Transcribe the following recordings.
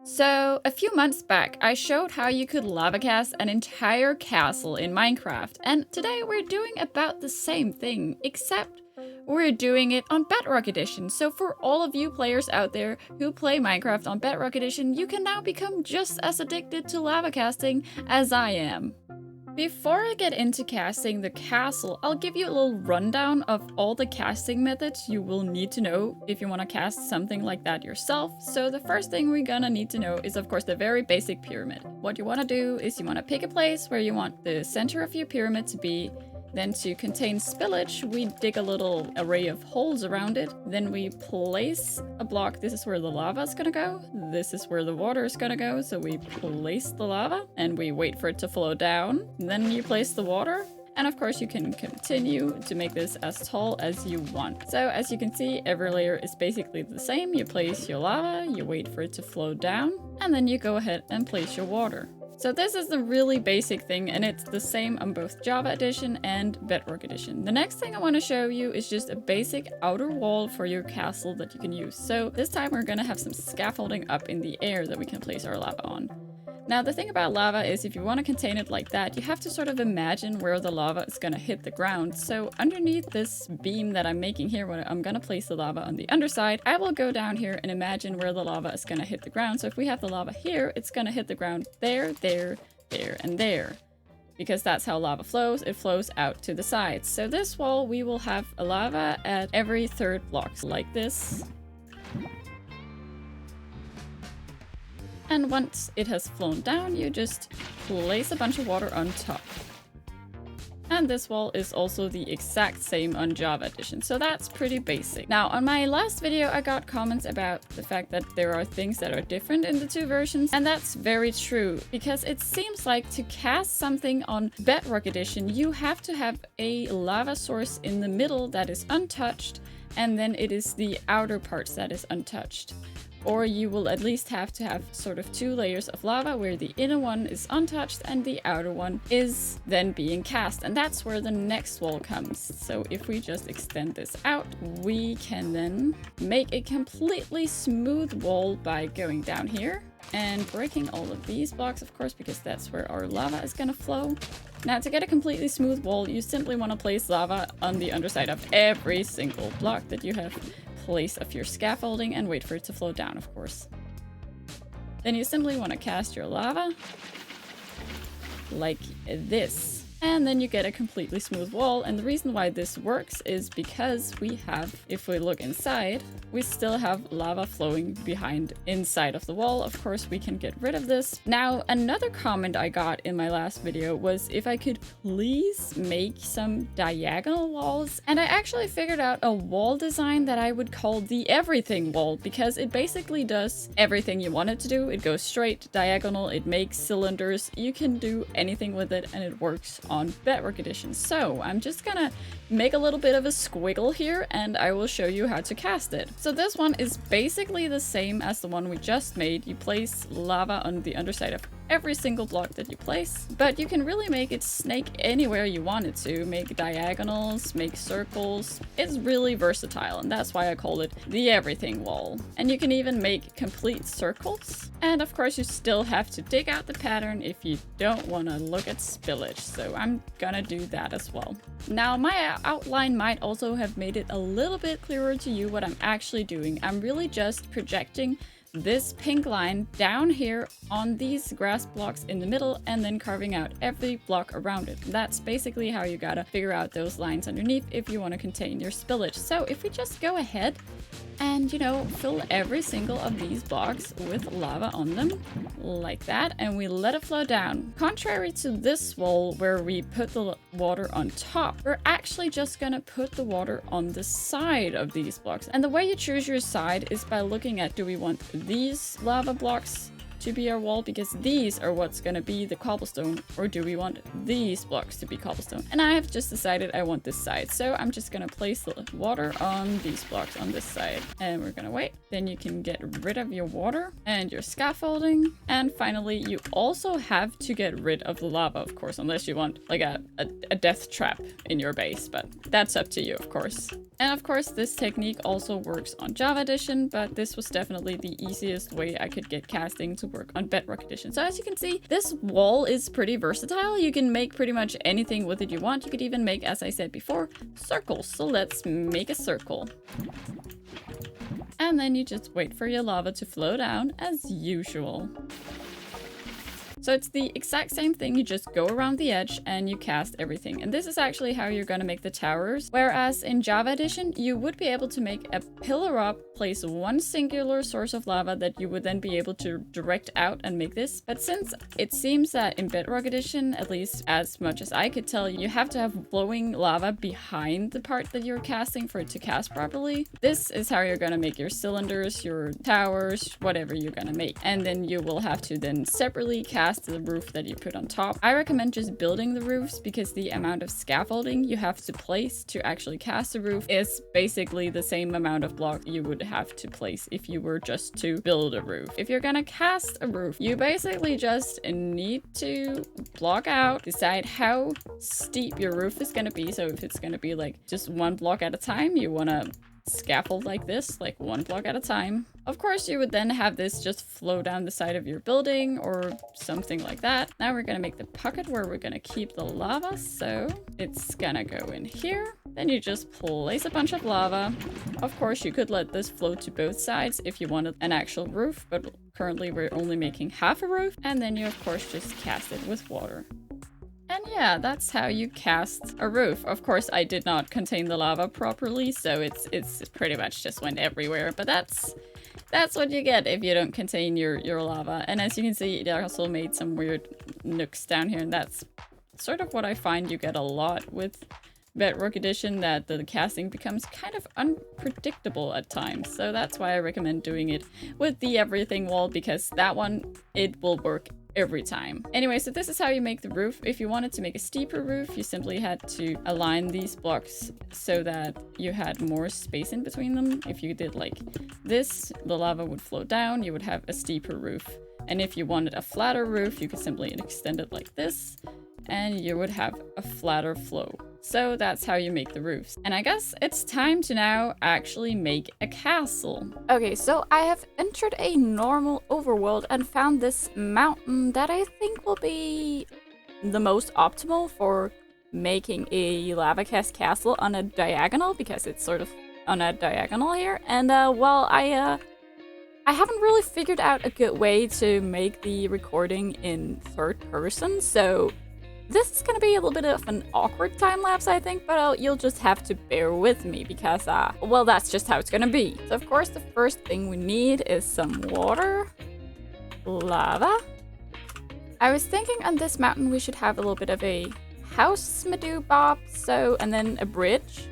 So, a few months back, I showed how you could lava cast an entire castle in Minecraft, and today we're doing about the same thing, except we're doing it on Bedrock Edition. So for all of you players out there who play Minecraft on Bedrock Edition, you can now become just as addicted to lava casting as I am. Before I get into casting the castle, I'll give you a little rundown of all the casting methods you will need to know if you want to cast something like that yourself. So the first thing we're gonna need to know is of course the very basic pyramid. What you want to do is you want to pick a place where you want the center of your pyramid to be. Then to contain spillage, we dig a little array of holes around it. Then we place a block. This is where the lava is gonna go. This is where the water is gonna go. So we place the lava and we wait for it to flow down. Then you place the water. And of course you can continue to make this as tall as you want. So as you can see, every layer is basically the same. You place your lava, you wait for it to flow down, and then you go ahead and place your water. So this is the really basic thing, and it's the same on both Java Edition and Bedrock Edition. The next thing I want to show you is just a basic outer wall for your castle that you can use. So this time we're going to have some scaffolding up in the air that we can place our lava on. Now the thing about lava is if you want to contain it like that, you have to sort of imagine where the lava is going to hit the ground. So underneath this beam that I'm making here, where I'm going to place the lava on the underside, I will go down here and imagine where the lava is going to hit the ground. So if we have the lava here, it's going to hit the ground there, there, there, and there. Because that's how lava flows, it flows out to the sides. So this wall, we will have a lava at every third block, like this. And once it has flown down, you just place a bunch of water on top. And this wall is also the exact same on Java Edition, so that's pretty basic. Now, on my last video, I got comments about the fact that there are things that are different in the two versions, and that's very true, because it seems like to cast something on Bedrock Edition, you have to have a lava source in the middle that is untouched, and then it is the outer parts that is untouched. Or you will at least have to have sort of two layers of lava where the inner one is untouched and the outer one is then being cast. And that's where the next wall comes. So if we just extend this out, we can then make a completely smooth wall by going down here and breaking all of these blocks, of course, because that's where our lava is gonna flow. Now, to get a completely smooth wall, you simply want to place lava on the underside of every single block that you have place of your scaffolding and wait for it to flow down, of course. Then you simply want to cast your lava like this. And then you get a completely smooth wall. And the reason why this works is because we have, if we look inside, we still have lava flowing behind inside of the wall. Of course, we can get rid of this. Now, another comment I got in my last video was if I could please make some diagonal walls. And I actually figured out a wall design that I would call the everything wall, because it basically does everything you want it to do. It goes straight, diagonal, it makes cylinders. You can do anything with it and it works on Bedrock Edition. So I'm just gonna make a little bit of a squiggle here and I will show you how to cast it. So this one is basically the same as the one we just made. You place lava on the underside of every single block that you place, but you can really make it snake anywhere you want it to. Make diagonals, make circles. It's really versatile, and that's why I call it the everything wall. And you can even make complete circles. And of course you still have to dig out the pattern if you don't want to look at spillage, so I'm gonna do that as well. Now, my outline might also have made it a little bit clearer to you what I'm actually doing. I'm really just projecting this pink line down here on these grass blocks in the middle and then carving out every block around it. That's basically how you gotta figure out those lines underneath if you want to contain your spillage. So if we just go ahead and, you know, fill every single of these blocks with lava on them like that, and we let it flow down. Contrary to this wall where we put the water on top, we're actually just gonna put the water on the side of these blocks. And the way you choose your side is by looking at, do we want these lava blocks to be our wall because these are what's gonna be the cobblestone, or do we want these blocks to be cobblestone? And I have just decided I want this side, so I'm just gonna place the water on these blocks on this side, and we're gonna wait. Then you can get rid of your water and your scaffolding, and finally you also have to get rid of the lava, of course, unless you want like a death trap in your base, but that's up to you, of course. And of course this technique also works on Java Edition, but this was definitely the easiest way I could get casting to work on Bedrock Edition. So as you can see, this wall is pretty versatile. You can make pretty much anything with it you want. You could even make, as I said before, circles. So let's make a circle. And then you just wait for your lava to flow down as usual. So it's the exact same thing, you just go around the edge and you cast everything. And this is actually how you're gonna make the towers. Whereas in Java Edition, you would be able to make a pillar up, place one singular source of lava that you would then be able to direct out and make this. But since it seems that in Bedrock Edition, at least as much as I could tell, you have to have flowing lava behind the part that you're casting for it to cast properly. This is how you're gonna make your cylinders, your towers, whatever you're gonna make. And then you will have to then separately cast the roof that you put on top. I recommend just building the roofs because the amount of scaffolding you have to place to actually cast a roof is basically the same amount of blocks you would have to place if you were just to build a roof. If you're gonna cast a roof, you basically just need to block out, decide how steep your roof is gonna be. So if it's gonna be like just one block at a time, you wanna scaffold like this, like one block at a time. Of course, you would then have this just flow down the side of your building or something like that. Now we're gonna make the pocket where we're gonna keep the lava. So it's gonna go in here. Then you just place a bunch of lava. Of course, you could let this flow to both sides if you wanted an actual roof, but currently we're only making half a roof. And then you, of course, just cast it with water. And yeah, that's how you cast a roof. Of course, I did not contain the lava properly, so it's pretty much just went everywhere. But that's what you get if you don't contain your lava. And as you can see, it also made some weird nooks down here, and that's sort of what I find you get a lot with Bedrock Edition, that the casting becomes kind of unpredictable at times. So that's why I recommend doing it with the everything wall, because that one, it will work every time. Anyway, so this is how you make the roof. If you wanted to make a steeper roof, you simply had to align these blocks so that you had more space in between them. If you did like this, the lava would flow down, you would have a steeper roof. And if you wanted a flatter roof, you could simply extend it like this, and you would have a flatter flow. So that's how you make the roofs. And I guess it's time to now actually make a castle. Okay, so I have entered a normal overworld and found this mountain that I think will be the most optimal for making a lava cast castle on a diagonal, because it's sort of on a diagonal here. And well, I haven't really figured out a good way to make the recording in third person, so this is gonna be a little bit of an awkward time lapse, I think, but you'll just have to bear with me because, well, that's just how it's gonna be. So, of course, the first thing we need is some water, lava. I was thinking on this mountain we should have a little bit of a house Medu-Bob, and then a bridge,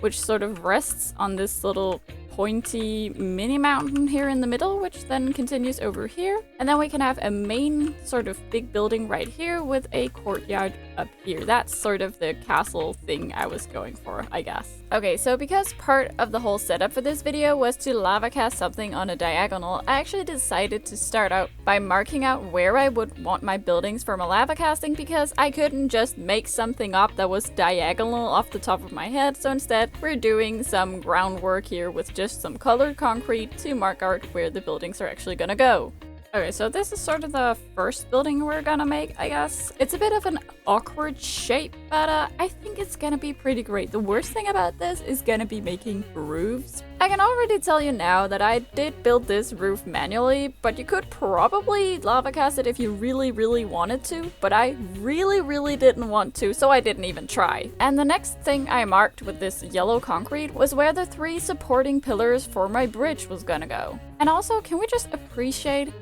which sort of rests on this little pointy mini mountain here in the middle, which then continues over here. And then we can have a main sort of big building right here with a courtyard up here. That's sort of the castle thing I was going for, I guess. Okay, so because part of the whole setup for this video was to lava cast something on a diagonal, I actually decided to start out by marking out where I would want my buildings for my lava casting, because I couldn't just make something up that was diagonal off the top of my head. So instead, we're doing some groundwork here with just some colored concrete to mark out where the buildings are actually gonna go. Okay, so this is sort of the first building we're gonna make, I guess. It's a bit of an awkward shape, but I think it's gonna be pretty great. The worst thing about this is gonna be making roofs. I can already tell you now that I did build this roof manually, but you could probably lava cast it if you really, really wanted to, but I really, really didn't want to, so I didn't even try. And the next thing I marked with this yellow concrete was where the 3 supporting pillars for my bridge was gonna go. And also, can we just appreciate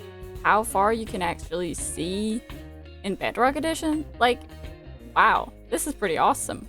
how far you can actually see in Bedrock Edition? Like, wow, this is pretty awesome.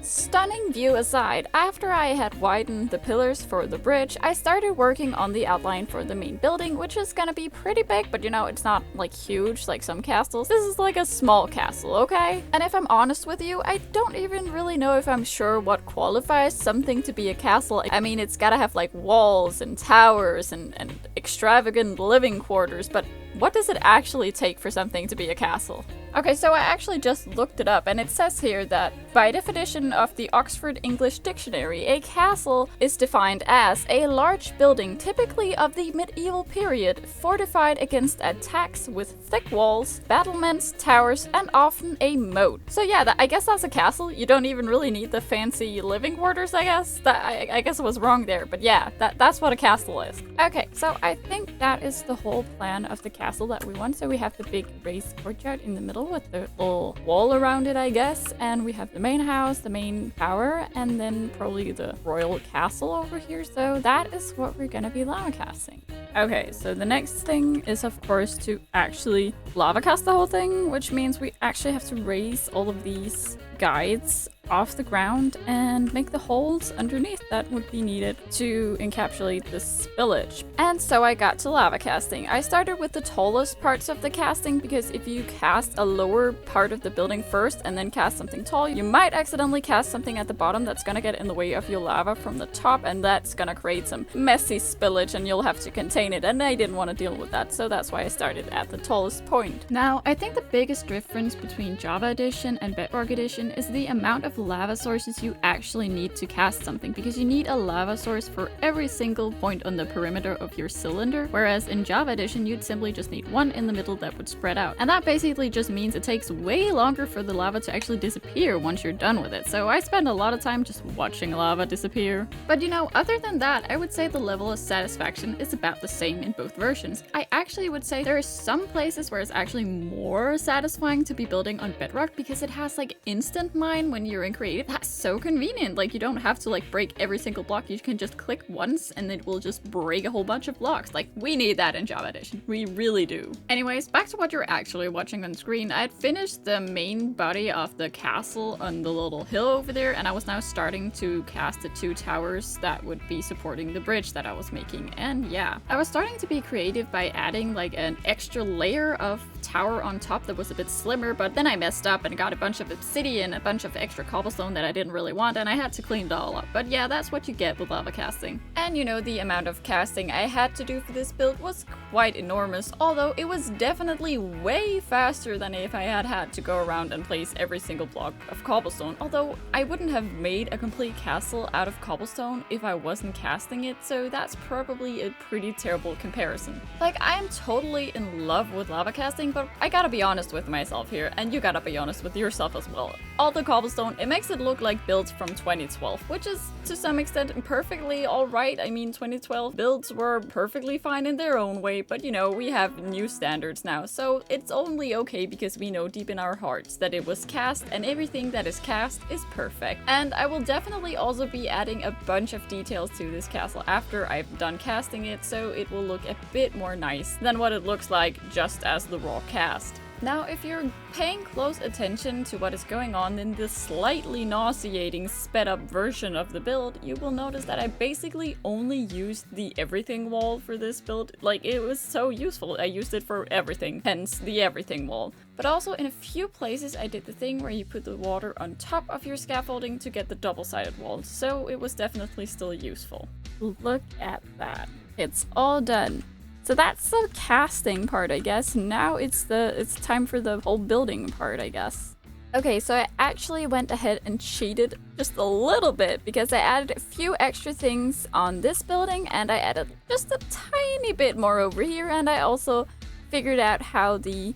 Stunning view aside, after I had widened the pillars for the bridge, I started working on the outline for the main building, which is gonna be pretty big, but you know, it's not like huge like some castles. This is like a small castle, okay? And if I'm honest with you, I don't even really know if I'm sure what qualifies something to be a castle. I mean, it's gotta have like walls and towers and extravagant living quarters, but what does it actually take for something to be a castle? Okay, so I actually just looked it up, and it says here that by definition of the Oxford English Dictionary, a castle is defined as a large building, typically of the medieval period, fortified against attacks with thick walls, battlements, towers, and often a moat. So yeah, I guess that's a castle. You don't even really need the fancy living quarters, I guess. I guess I was wrong there, but yeah, that's what a castle is. Okay, so I think that is the whole plan of the castle that we want. So we have the big raised courtyard in the middle with the little wall around it, I guess, and we have the main house, the main tower, and then probably the royal castle over here. So that is what we're gonna be lava casting. Okay, so the next thing is of course to actually lava cast the whole thing, which means we actually have to raise all of these guides off the ground and make the holes underneath that would be needed to encapsulate the spillage. And so I got to lava casting. I started with the tallest parts of the casting because if you cast a lower part of the building first and then cast something tall, you might accidentally cast something at the bottom that's gonna get in the way of your lava from the top, and that's gonna create some messy spillage and you'll have to contain it, and I didn't want to deal with that, so that's why I started at the tallest point. Now, I think the biggest difference between Java Edition and Bedrock Edition is the amount of lava sources you actually need to cast something, because you need a lava source for every single point on the perimeter of your cylinder, whereas in Java Edition you'd simply just need one in the middle that would spread out. And that basically just means it takes way longer for the lava to actually disappear once you're done with it, so I spend a lot of time just watching lava disappear. But you know, other than that, I would say the level of satisfaction is about the same in both versions. I actually would say there are some places where it's actually more satisfying to be building on Bedrock because it has like instant mine when you're in creative. That's so convenient. Like, you don't have to like break every single block. You can just click once and it will just break a whole bunch of blocks. Like, we need that in Java Edition. We really do. Anyways, back to what you're actually watching on screen. I had finished the main body of the castle on the little hill over there, and I was now starting to cast the two towers that would be supporting the bridge that I was making. And yeah, I was starting to be creative by adding like an extra layer of tower on top that was a bit slimmer, but then I messed up and got a bunch of obsidian, a bunch of extra cobblestone that I didn't really want, and I had to clean it all up. But yeah, that's what you get with lava casting. And you know, the amount of casting I had to do for this build was quite enormous, although it was definitely way faster than if I had to go around and place every single block of cobblestone. Although I wouldn't have made a complete castle out of cobblestone if I wasn't casting it, so that's probably a pretty terrible comparison. Like, I am totally in love with lava casting, but I gotta be honest with myself here, and you gotta be honest with yourself as well. All the cobblestone, it makes it look like builds from 2012, which is to some extent perfectly alright. I mean, 2012 builds were perfectly fine in their own way, but you know, we have new standards now, so it's only okay because we know deep in our hearts that it was cast, and everything that is cast is perfect. And I will definitely also be adding a bunch of details to this castle after I've done casting it, so it will look a bit more nice than what it looks like just as the raw cast. Now, if you're paying close attention to what is going on in this slightly nauseating sped up version of the build, you will notice that I basically only used the everything wall for this build. Like, it was so useful. I used it for everything, hence the everything wall. But also in a few places I did the thing where you put the water on top of your scaffolding to get the double-sided wall, so it was definitely still useful. Look at that. It's all done. So that's the casting part, I guess. Now it's time for the whole building part, I guess. Okay, so I actually went ahead and cheated just a little bit because I added a few extra things on this building, and I added just a tiny bit more over here, and I also figured out how the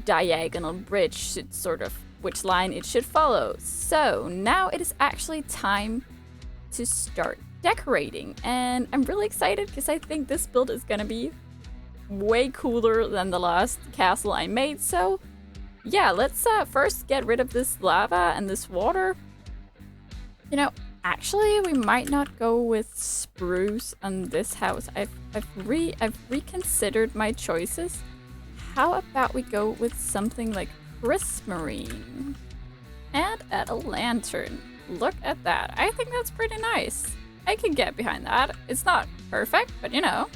diagonal bridge should which line it should follow. So now it is actually time to start decorating, and I'm really excited because I think this build is gonna be way cooler than the last castle I made. So yeah, let's first get rid of this lava and this water. You know, actually we might not go with spruce on this house. I've reconsidered my choices. How about we go with something like prismarine and add a lantern? look at that. I think that's pretty nice. I can get behind that. It's not perfect, but you know.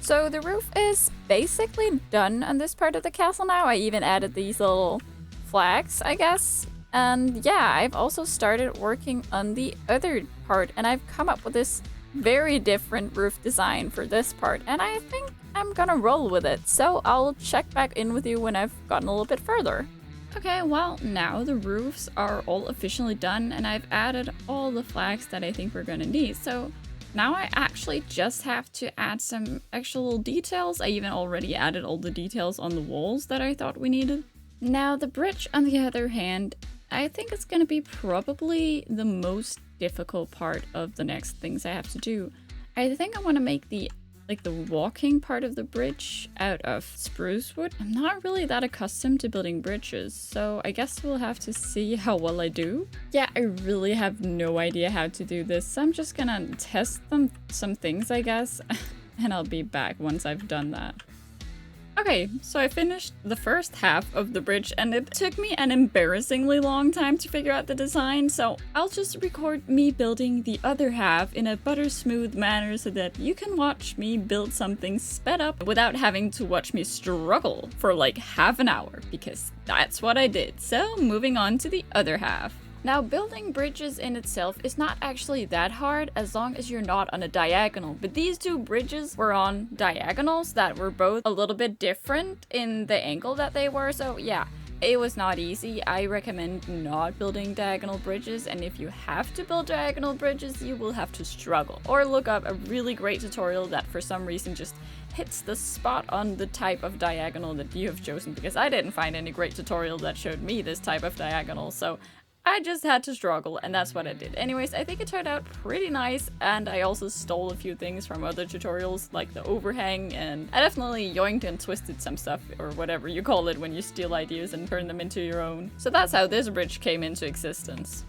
So the roof is basically done on this part of the castle now. I even added these little flags, I guess. And yeah, I've also started working on the other part, and I've come up with this very different roof design for this part, and I think I'm gonna roll with it. So I'll check back in with you when I've gotten a little bit further. Okay, well, now the roofs are all officially done, and I've added all the flags that I think we're gonna need. So now I actually just have to add some actual details. I even already added all the details on the walls that I thought we needed. Now the bridge, on the other hand, I think it's gonna be probably the most difficult part of the next things I have to do. I think I want to make the walking part of the bridge out of spruce wood. I'm not really that accustomed to building bridges, so I guess we'll have to see how well I do. Yeah, I really have no idea how to do this, so I'm just gonna test some things, I guess, and I'll be back once I've done that. Okay, so I finished the first half of the bridge, and it took me an embarrassingly long time to figure out the design, so I'll just record me building the other half in a butter-smooth manner so that you can watch me build something sped up without having to watch me struggle for like half an hour, because that's what I did. So moving on to the other half. Now, building bridges in itself is not actually that hard as long as you're not on a diagonal, but these two bridges were on diagonals that were both a little bit different in the angle that they were, so yeah, it was not easy. I recommend not building diagonal bridges, and if you have to build diagonal bridges, you will have to struggle. Or look up a really great tutorial that for some reason just hits the spot on the type of diagonal that you have chosen, because I didn't find any great tutorial that showed me this type of diagonal, so I just had to struggle, and that's what I did. Anyways, I think it turned out pretty nice, and I also stole a few things from other tutorials, like the overhang, and I definitely yoinked and twisted some stuff, or whatever you call it when you steal ideas and turn them into your own. So that's how this bridge came into existence.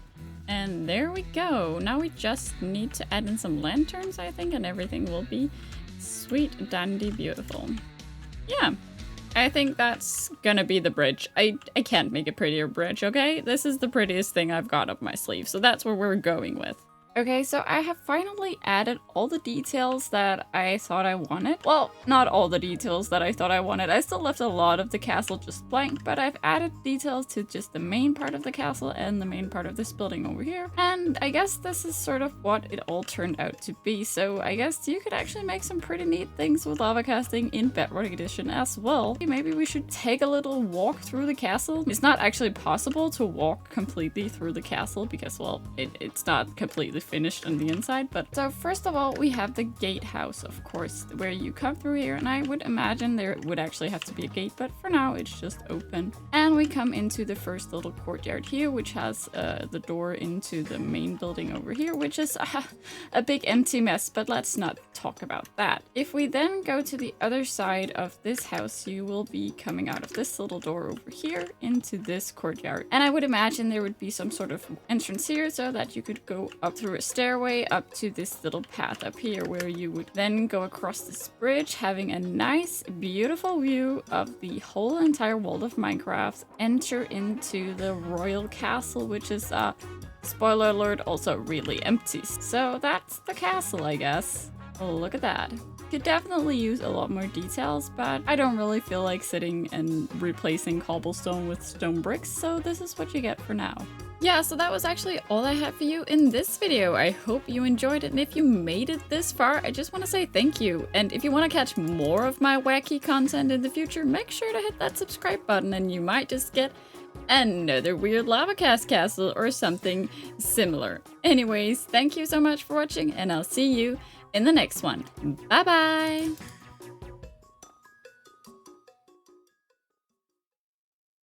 And there we go. Now we just need to add in some lanterns, I think, and everything will be sweet, dandy, beautiful. Yeah. I think that's gonna be the bridge. I can't make a prettier bridge, okay? This is the prettiest thing I've got up my sleeve, so that's what we're going with. Okay, so I have finally added all the details that I thought I wanted. Well, not all the details that I thought I wanted. I still left a lot of the castle just blank, but I've added details to just the main part of the castle and the main part of this building over here. And I guess this is sort of what it all turned out to be. So I guess you could actually make some pretty neat things with lava casting in Bedrock Edition as well. Maybe we should take a little walk through the castle. It's not actually possible to walk completely through the castle because, well, it's not completely finished on the inside. But so first of all, we have the gatehouse, of course, where you come through here, and I would imagine there would actually have to be a gate, but for now it's just open. And we come into the first little courtyard here, which has the door into the main building over here, which is a big empty mess, but let's not talk about that. If we then go to the other side of this house, you will be coming out of this little door over here into this courtyard. And I would imagine there would be some sort of entrance here so that you could go up through a stairway up to this little path up here, where you would then go across this bridge, having a nice, beautiful view of the whole entire world of Minecraft, enter into the royal castle, which is, spoiler alert, also really empty. So that's the castle, I guess. Oh, look at that. Could definitely use a lot more details, but I don't really feel like sitting and replacing cobblestone with stone bricks, so this is what you get for now. Yeah, so that was actually all I had for you in this video. I hope you enjoyed it, and if you made it this far, I just want to say thank you. And if you want to catch more of my wacky content in the future, make sure to hit that subscribe button, and you might just get another weird lava castle or something similar. Anyways, thank you so much for watching, and I'll see you in the next one. Bye bye!